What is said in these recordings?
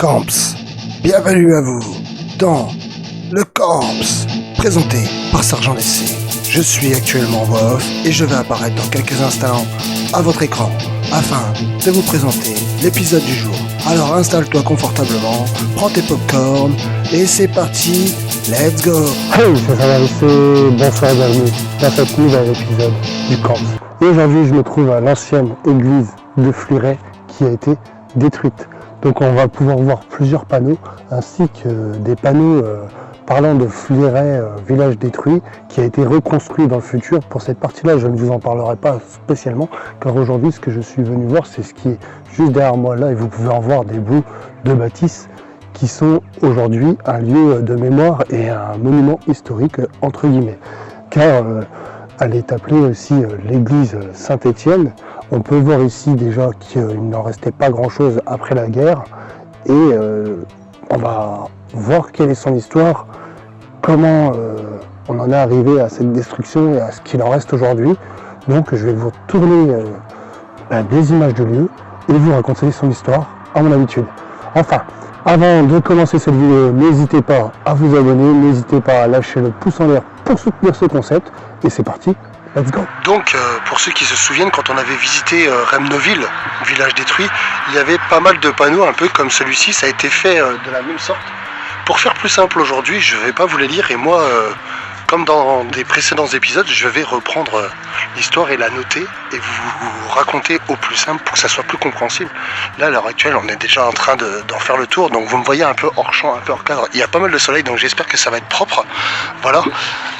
Camps. Bienvenue à vous dans le Camps, présenté par Sergent Lessé. Je suis actuellement en voix off et je vais apparaître dans quelques instants à votre écran afin de vous présenter l'épisode du jour. Alors installe-toi confortablement, prends tes popcorn et c'est parti, let's go. Hey, c'est Sergent Lessé, bonsoir, bienvenue dans cette nouvel épisode du Camps. Et aujourd'hui, je me trouve à l'ancienne église de Fluiret qui a été détruite. Donc on va pouvoir voir plusieurs panneaux ainsi que des panneaux parlant de Fluiret, village détruit, qui a été reconstruit dans le futur. Pour cette partie-là, je ne vous en parlerai pas spécialement, car aujourd'hui, ce que je suis venu voir, c'est ce qui est juste derrière moi là, et vous pouvez en voir des bouts de bâtisses qui sont aujourd'hui un lieu de mémoire et un monument historique, entre guillemets. Car elle est appelée aussi l'église Saint-Étienne. On peut voir ici déjà qu'il n'en restait pas grand-chose après la guerre, et on va voir quelle est son histoire, comment on en est arrivé à cette destruction et à ce qu'il en reste aujourd'hui. Donc je vais vous tourner des images du lieu et vous raconter son histoire à mon habitude. Enfin, avant de commencer cette vidéo, n'hésitez pas à vous abonner, n'hésitez pas à lâcher le pouce en l'air pour soutenir ce concept, et c'est parti, let's go. Donc pour ceux qui se souviennent, quand on avait visité Remnoville, village détruit, il y avait pas mal de panneaux un peu comme celui-ci. Ça a été fait de la même sorte. Pour faire plus simple aujourd'hui, je ne vais pas vous les lire, et moi, comme dans des précédents épisodes, je vais reprendre l'histoire et la noter et vous raconter au plus simple pour que ça soit plus compréhensible. Là, à l'heure actuelle, on est déjà en train d'en faire le tour, donc vous me voyez un peu hors champ, un peu hors cadre. Il y a pas mal de soleil, donc j'espère que ça va être propre. Voilà,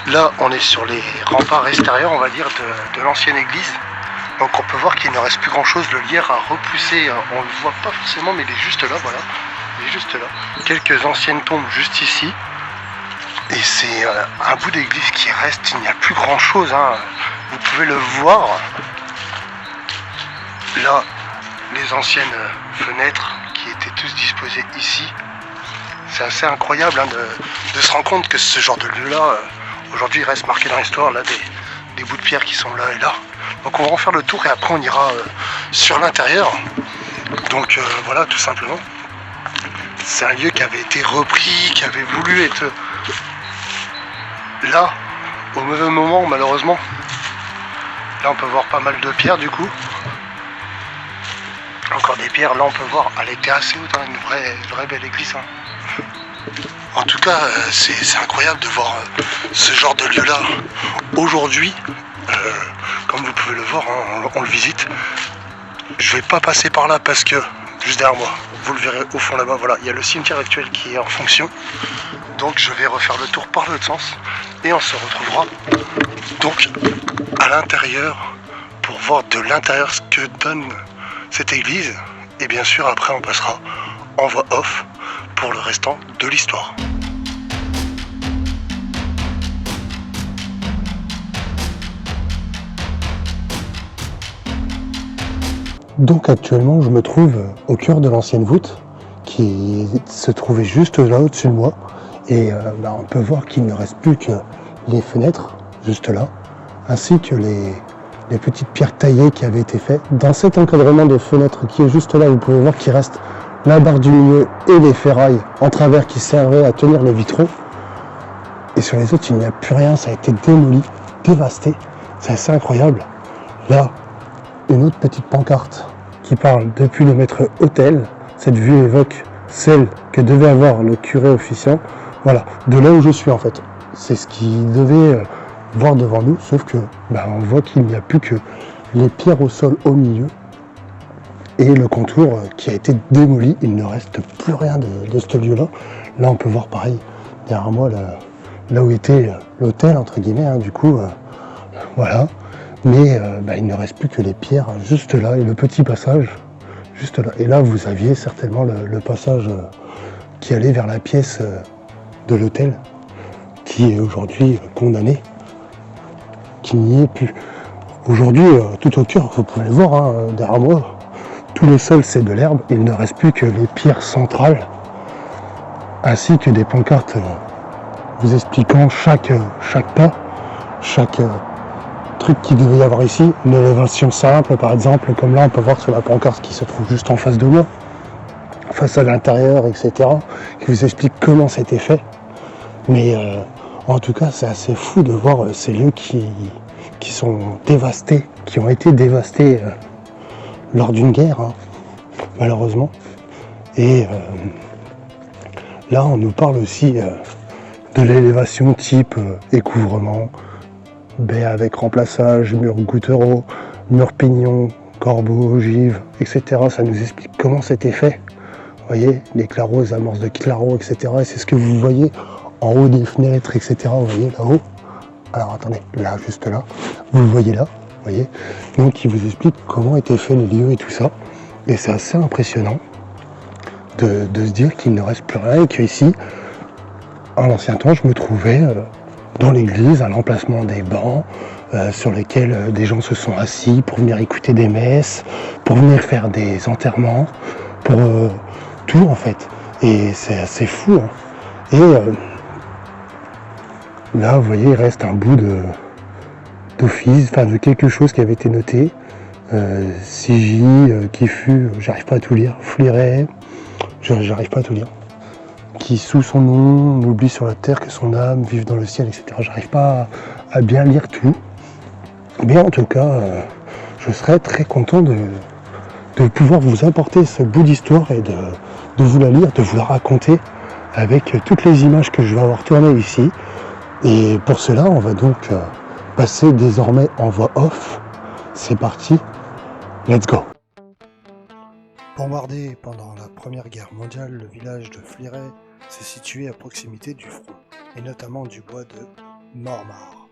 là, on est sur les remparts extérieurs, on va dire, de l'ancienne église. Donc on peut voir qu'il ne reste plus grand-chose. Le lierre a repoussé, on ne le voit pas forcément, mais il est juste là, voilà. Il est juste là. Quelques anciennes tombes juste ici. Et c'est un bout d'église qui reste, il n'y a plus grand chose, hein. Vous pouvez le voir. Là, les anciennes fenêtres qui étaient tous disposées ici. C'est assez incroyable, hein, de se rendre compte que ce genre de lieu-là, aujourd'hui, il reste marqué dans l'histoire. Là, des bouts de pierre qui sont là et là. Donc on va en faire le tour et après on ira sur l'intérieur. Donc voilà, tout simplement. C'est un lieu qui avait été repris, qui avait voulu être là, au mauvais moment, malheureusement. Là, on peut voir pas mal de pierres, du coup. Encore des pierres. Là, on peut voir, elle était assez haute, hein, une vraie belle église. Hein. En tout cas, c'est incroyable de voir ce genre de lieu-là aujourd'hui. Comme vous pouvez le voir, hein, on le visite. Je vais pas passer par là parce que, juste derrière moi, vous le verrez au fond là-bas, voilà, il y a le cimetière actuel qui est en fonction. Donc je vais refaire le tour par l'autre sens et on se retrouvera donc à l'intérieur pour voir de l'intérieur ce que donne cette église. Et bien sûr après on passera en voix off pour le restant de l'histoire. Donc actuellement, je me trouve au cœur de l'ancienne voûte qui se trouvait juste là au-dessus de moi. Et on peut voir qu'il ne reste plus que les fenêtres, juste là, ainsi que les petites pierres taillées qui avaient été faites. Dans cet encadrement de fenêtres qui est juste là, vous pouvez voir qu'il reste la barre du milieu et les ferrailles en travers qui servaient à tenir les vitraux. Et sur les autres, il n'y a plus rien, ça a été démoli, dévasté. C'est assez incroyable. Là, une autre petite pancarte qui parle depuis le maître autel. Cette vue évoque celle que devait avoir le curé officiant. Voilà, de là où je suis en fait. C'est ce qu'il devait voir devant nous, sauf que on voit qu'il n'y a plus que les pierres au sol au milieu et le contour qui a été démoli. Il ne reste plus rien de ce lieu-là. Là, on peut voir pareil derrière moi là où était l'autel entre guillemets. Hein, du coup, voilà. Mais il ne reste plus que les pierres juste là et le petit passage juste là. Et là, vous aviez certainement le passage qui allait vers la pièce de l'hôtel qui est aujourd'hui condamné, qui n'y est plus. Aujourd'hui, tout au cœur, vous pouvez le voir, hein, derrière moi, tout le sol c'est de l'herbe. Il ne reste plus que les pierres centrales ainsi que des pancartes vous expliquant chaque pas, chaque truc qu'il devait y avoir ici, une élévation simple par exemple, comme là on peut voir sur la pancarte qui se trouve juste en face de moi. face à l'intérieur, etc., qui vous explique comment c'était fait. Mais en tout cas, c'est assez fou de voir ces lieux qui sont dévastés, qui ont été dévastés lors d'une guerre, hein, malheureusement. Et là, on nous parle aussi de l'élévation type écouvrement, baie avec remplaçage, mur gouttereau, mur pignon, corbeau, ogive, etc. Ça nous explique comment c'était fait. Vous voyez, les claros, les amorces de claros, etc. Et c'est ce que vous voyez en haut des fenêtres, etc. Vous voyez là-haut. Alors attendez, là, juste là. Vous le voyez là, vous voyez. Donc il vous explique comment étaient faits les lieux et tout ça. Et c'est assez impressionnant de se dire qu'il ne reste plus rien et qu'ici, en l'ancien temps, je me trouvais dans l'église, à l'emplacement des bancs sur lesquels des gens se sont assis pour venir écouter des messes, pour venir faire des enterrements, pour tout en fait. Et c'est assez fou. Hein. Et là, vous voyez, il reste un bout d'office, enfin de quelque chose qui avait été noté. CJ, qui fut, j'arrive pas à tout lire, Fleuret, j'arrive pas à tout lire. Qui sous son nom n'oublie sur la terre que son âme vive dans le ciel, etc. J'arrive pas à bien lire tout. Mais en tout cas, je serais très content de pouvoir vous apporter ce bout d'histoire et de vous la lire, de vous la raconter avec toutes les images que je vais avoir tournées ici. Et pour cela, on va donc passer désormais en voix off. C'est parti, let's go. Bombardé pendant la Première Guerre mondiale, le village de Fleuret se situait à proximité du front, et notamment du bois de Mormar.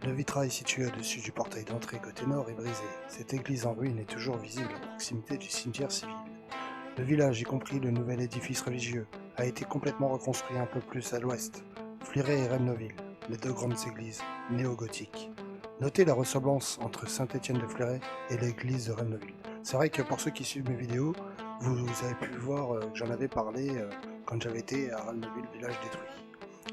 Le vitrail situé au-dessus du portail d'entrée côté nord est brisé. Cette église en ruine est toujours visible à proximité du cimetière civil. Le village, y compris le nouvel édifice religieux, a été complètement reconstruit un peu plus à l'ouest. Fleuret et Remnoville, les deux grandes églises néo-gothiques. Notez la ressemblance entre Saint-Étienne de Fleuret et l'église de Remnoville. C'est vrai que pour ceux qui suivent mes vidéos, vous avez pu voir que j'en avais parlé quand j'avais été à Remnoville, village détruit.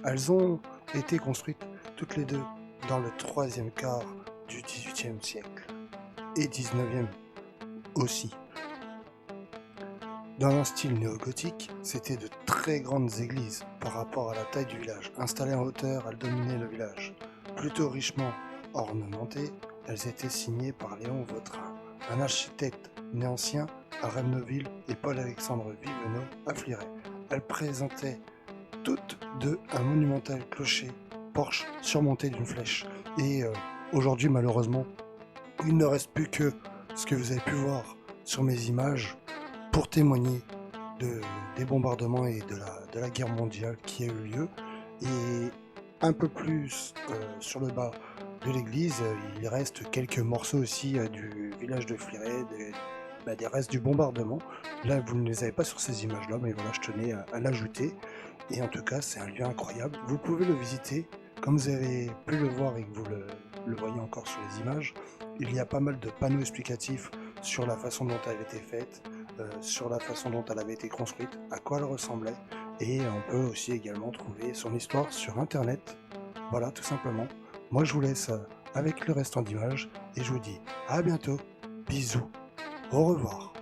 Elles ont été construites toutes les deux dans le troisième quart du XVIIIe siècle et XIXe aussi. Dans un style néo-gothique, c'était de très grandes églises par rapport à la taille du village. Installées en hauteur, elles dominaient le village. Plutôt richement ornementées, elles étaient signées par Léon Vautrin, un architecte né ancien à Remnoville, et Paul-Alexandre Vivenot à Fleuret. Elles présentaient toutes deux un monumental clocher porche surmonté d'une flèche. Et aujourd'hui, malheureusement, il ne reste plus que ce que vous avez pu voir sur mes images pour témoigner des bombardements et de la guerre mondiale qui a eu lieu. Et un peu plus sur le bas de l'église, il reste quelques morceaux aussi du village de Fleuret, des restes du bombardement. Là, vous ne les avez pas sur ces images-là, mais voilà, je tenais à l'ajouter. Et en tout cas, c'est un lieu incroyable. Vous pouvez le visiter, comme vous avez pu le voir et que vous le voyez encore sur les images. Il y a pas mal de panneaux explicatifs sur la façon dont elle avait été faite, sur la façon dont elle avait été construite, à quoi elle ressemblait. Et on peut aussi également trouver son histoire sur internet. Voilà, tout simplement. Moi, je vous laisse avec le restant d'images et je vous dis à bientôt. Bisous. Au revoir.